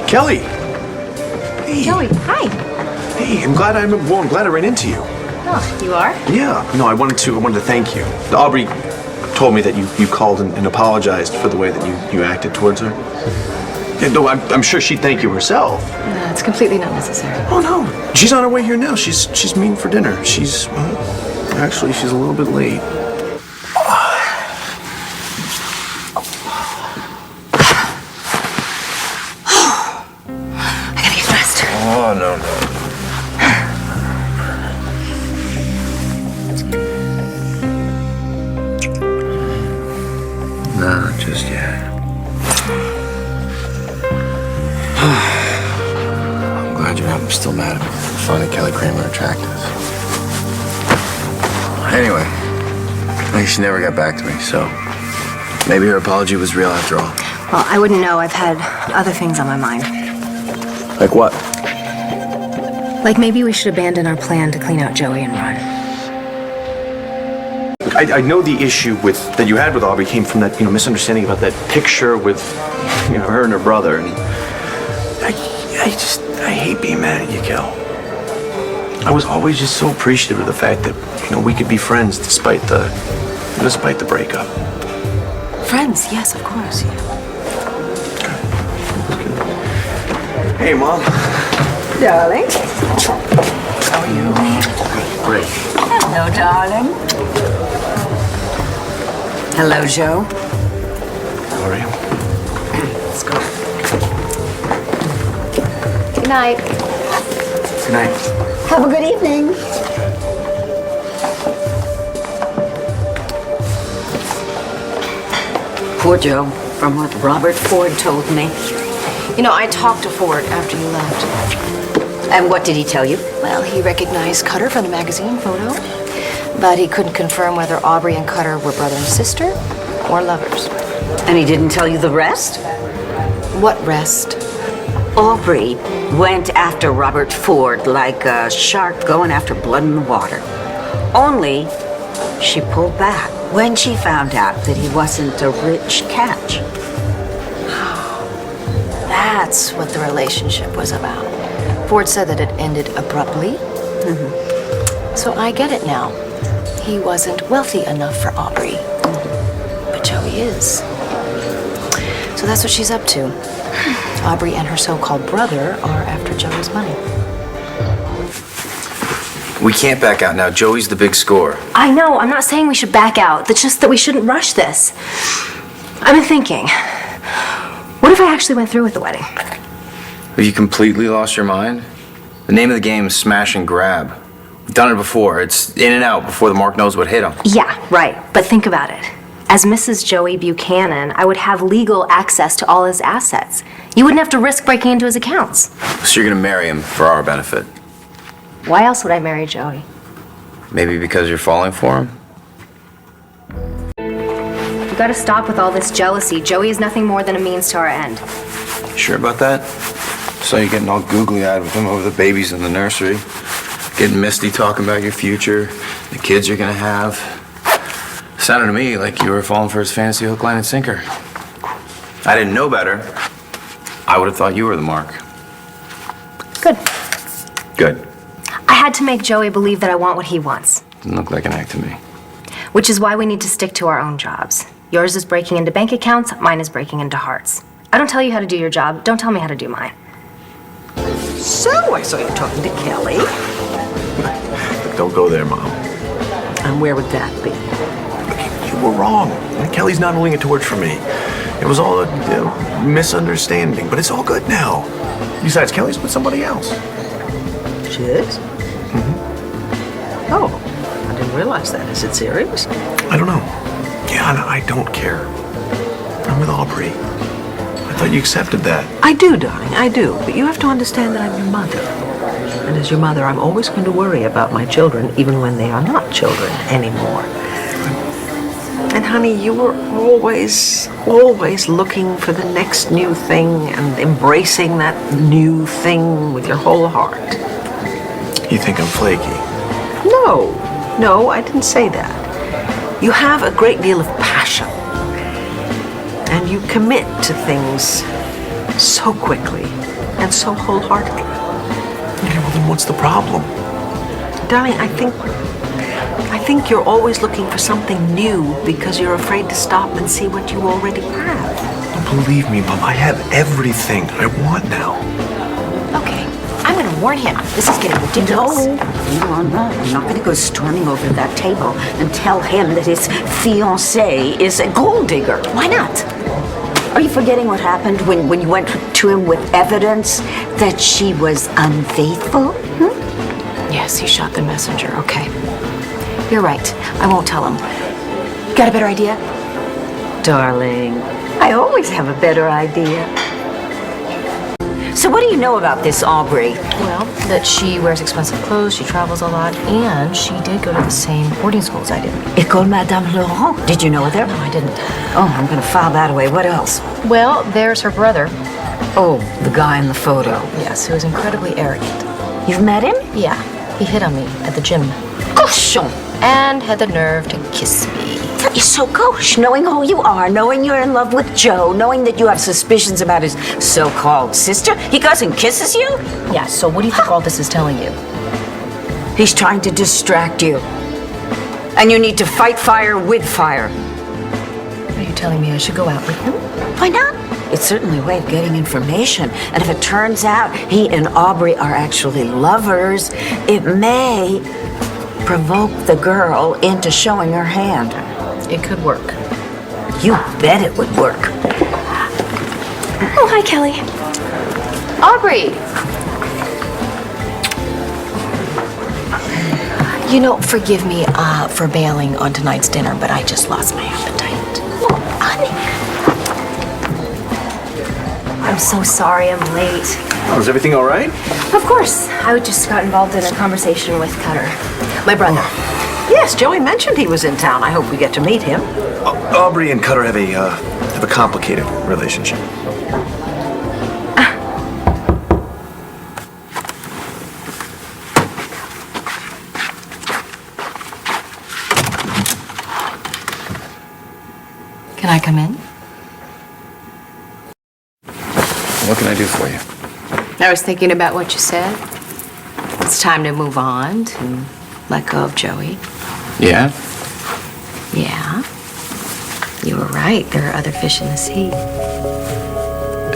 Kelly! Hey. Joey, hi. Hey, I'm glad I ran into you. Oh, you are? Yeah. No, I wanted to thank you. Aubrey told me that you called and apologized for the way that you acted towards her. Yeah, no, I'm sure she'd thank you herself. No, it's completely not necessary. Oh no, she's on her way here now. She's meeting for dinner. She's a little bit late. I gotta get dressed. Oh no. No, not just yet. I'm glad you're not still mad at me for finding Kelly Kramer attractive. Anyway, she never got back to me, so maybe her apology was real after all. Well, I wouldn't know. I've had other things on my mind. Like what? Like maybe we should abandon our plan to clean out Joey and run. I know the issue that you had with Aubrey came from that misunderstanding about that picture with her and her brother, and I hate being mad at you, Kel. I was always just so appreciative of the fact that we could be friends despite the breakup. Friends, yes, of course. Yeah. Hey, Mom. Darling. How are you? Great. Hello, darling. Hello, Joe. How are you? Let's go. Good night. Good night. Have a good evening. Poor Joe, from what Robert Ford told me. I talked to Ford after you left. And what did he tell you? Well, he recognized Cutter from the magazine photo, but he couldn't confirm whether Aubrey and Cutter were brother and sister or lovers. And he didn't tell you the rest? What rest? Aubrey went after Robert Ford like a shark going after blood in the water. Only she pulled back when she found out that he wasn't a rich catch. That's what the relationship was about. Ford said that it ended abruptly. So I get it now. He wasn't wealthy enough for Aubrey. But Joey is. So that's what she's up to. Aubrey and her so-called brother are after Joey's money. We can't back out now. Joey's the big score. I know. I'm not saying we should back out. It's just that we shouldn't rush this. I've been thinking, what if I actually went through with the wedding? Have you completely lost your mind? The name of the game is smash and grab. We've done it before. It's in and out before the mark knows what hit him. Yeah, right. But think about it. As Mrs. Joey Buchanan, I would have legal access to all his assets. You wouldn't have to risk breaking into his accounts. So you're gonna marry him for our benefit. Why else would I marry Joey? Maybe because you're falling for him? You gotta stop with all this jealousy. Joey is nothing more than a means to our end. Sure about that? Saw you getting all googly-eyed with him over the babies in the nursery. Getting misty talking about your future, the kids you're gonna have. Sounded to me like you were falling for his fantasy hook, line, and sinker. I didn't know better. I would have thought you were the mark. Good. Good. I had to make Joey believe that I want what he wants. Didn't look like an act to me. Which is why we need to stick to our own jobs. Yours is breaking into bank accounts, mine is breaking into hearts. I don't tell you how to do your job, don't tell me how to do mine. So I saw you talking to Kelly. Don't go there, Mom. And where would that be? You were wrong. Kelly's not holding a torch for me. It was all a misunderstanding, but it's all good now. Besides, Kelly's with somebody else. She is? Oh, I didn't realize that. Is it serious? I don't know. Yeah, I don't care. I'm with Aubrey. I thought you accepted that. I do, darling, I do. But you have to understand that I'm your mother. And as your mother, I'm always going to worry about my children, even when they are not children anymore. And honey, you were always looking for the next new thing and embracing that new thing with your whole heart. You think I'm flaky? No, I didn't say that. You have a great deal of passion. And you commit to things so quickly. and so wholeheartedly. Yeah, well, then what's the problem? Darling, I think you're always looking for something new because you're afraid to stop and see what you already have. Believe me, Mom, I have everything I want now. Okay, I'm gonna warn him. This is getting ridiculous. No, you are not. You're not going to go storming over that table and tell him that his fiancée is a gold digger. Why not? Are you forgetting what happened when you went to him with evidence that she was unfaithful? Yes, he shot the messenger. Okay. You're right. I won't tell him. Got a better idea? Darling, I always have a better idea. So what do you know about this Aubrey? Well, that she wears expensive clothes, she travels a lot, and she did go to the same boarding school as I did. École Madame Laurent. Did you know her there? No, I didn't. Oh, I'm going to file that away. What else? Well, there's her brother. Oh, the guy in the photo. Yes, who is incredibly arrogant. You've met him? Yeah, he hit on me at the gym Cochon. and had the nerve to kiss me. That is so gauche, knowing who you are, knowing you're in love with Joe, knowing that you have suspicions about his so-called sister. He goes and kisses you? Yeah, so what do you think all this is telling you? He's trying to distract you. And you need to fight fire with fire. Are you telling me I should go out with him? Why not? It's certainly a way of getting information. And if it turns out he and Aubrey are actually lovers, it may provoke the girl into showing her hand. It could work. You bet it would work. Oh, hi, Kelly. Aubrey! You know, forgive me for bailing on tonight's dinner, but I just lost my appetite. Oh, honey. I'm so sorry I'm late. Oh, is everything all right? Of course. I just got involved in a conversation with Cutter, my brother. Yes, Joey mentioned he was in town. I hope we get to meet him. Aubrey and Cutter have a complicated relationship. Can I come in? What can I do for you? I was thinking about what you said. It's time to move on, to let go of Joey. Yeah? Yeah. You were right. There are other fish in the sea.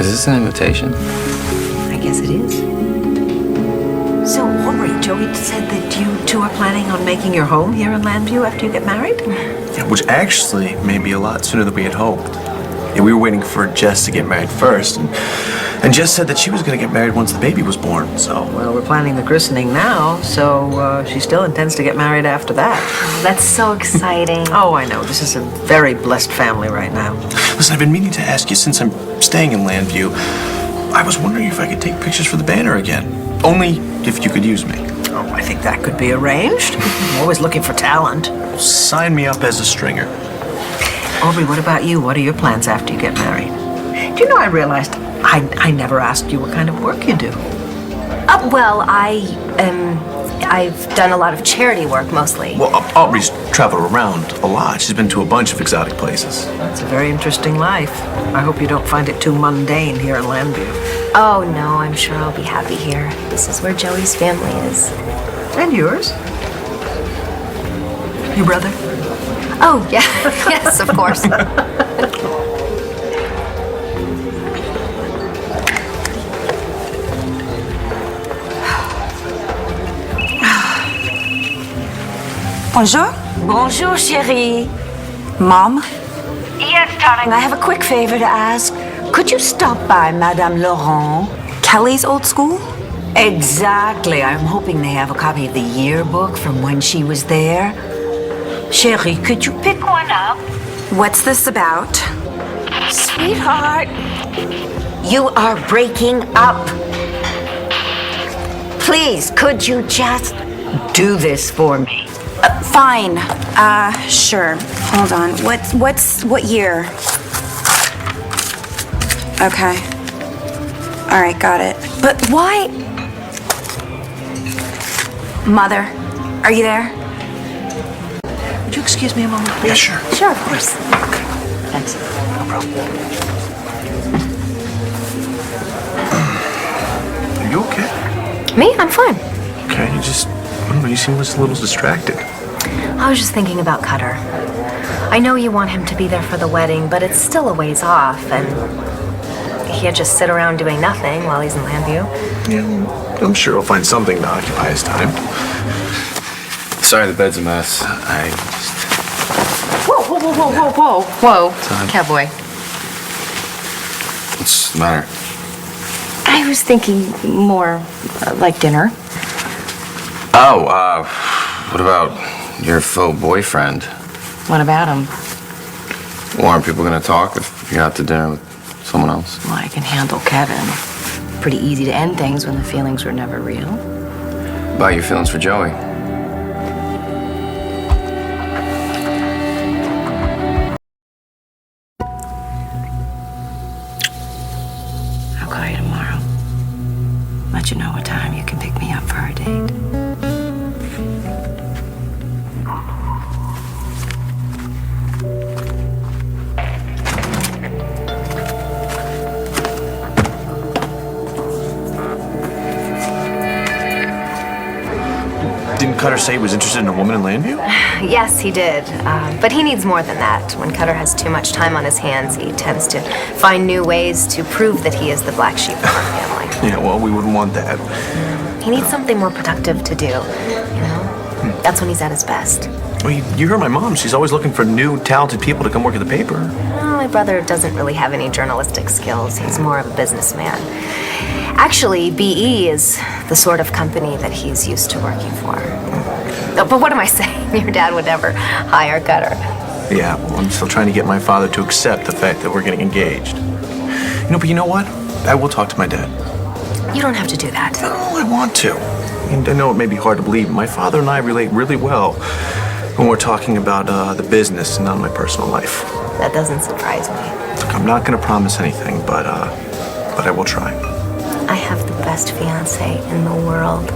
Is this an invitation? I guess it is. So, Aubrey, Joey said that you two are planning on making your home here in Landview after you get married? Yeah, which actually may be a lot sooner than we had hoped. Yeah, we were waiting for Jess to get married first, and Jess said that she was going to get married once the baby was born, so... Well, we're planning the christening now, so she still intends to get married after that. That's so exciting. Oh, I know. This is a very blessed family right now. Listen, I've been meaning to ask you since I'm staying in Landview. I was wondering if I could take pictures for the banner again. Only if you could use me. Oh, I think that could be arranged. I'm always looking for talent. Sign me up as a stringer. Aubrey, what about you? What are your plans after you get married? Do you know, I realized I never asked you what kind of work you do. Well, I've done a lot of charity work mostly. Well, Aubrey's traveled around a lot. She's been to a bunch of exotic places. It's a very interesting life. I hope you don't find it too mundane here in Landview. Oh no, I'm sure I'll be happy here. This is where Joey's family is. And yours? Your brother? Oh yeah, yes, of course. Bonjour. Bonjour, chérie. Mom? Yes, darling. I have a quick favor to ask. Could you stop by Madame Laurent? Kelly's old school? Exactly. I'm hoping they have a copy of the yearbook from when she was there. Chérie, could you pick one up? What's this about? Sweetheart, you are breaking up. Please, could you just do this for me? Fine. Sure. Hold on. What year? Okay. All right, got it. But why? Mother, are you there? Would you excuse me a moment, please? Yeah, sure. Sure, of course. Thanks. No problem. Me? I'm fine. Okay, I don't know, you seem just a little distracted. I was just thinking about Cutter. I know you want him to be there for the wedding, but it's still a ways off, and he can't just sit around doing nothing while he's in Llanview. Yeah, I'm sure he'll find something to occupy his time. Sorry, the bed's a mess. Whoa, cowboy. What's the matter? I was thinking more like dinner. Oh, what about your faux boyfriend? What about him? Well, aren't people gonna talk if you're out to dinner with someone else? Well, I can handle Kevin. Pretty easy to end things when the feelings were never real. About your feelings for Joey? I'll call you tomorrow. Let you know what time you can pick me up for our date. Didn't Cutter say he was interested in a woman in Llanview? Yes, he did. But he needs more than that. When Cutter has too much time on his hands, he tends to find new ways to prove that he is the black sheep of our family. Yeah, well, we wouldn't want that. He needs something more productive to do, you know? That's when he's at his best. Well, you heard my mom. She's always looking for new, talented people to come work at the paper. Well, my brother doesn't really have any journalistic skills. He's more of a businessman. Actually, BE is the sort of company that he's used to working for. Oh, but what am I saying? Your dad would never hire Cutter. Yeah, well, I'm still trying to get my father to accept the fact that we're getting engaged. But you know what? I will talk to my dad. You don't have to do that. Oh, I want to. And I know it may be hard to believe, but my father and I relate really well when we're talking about the business and not my personal life. That doesn't surprise me. Look, I'm not going to promise anything, but I will try. I have the best fiancé in the world.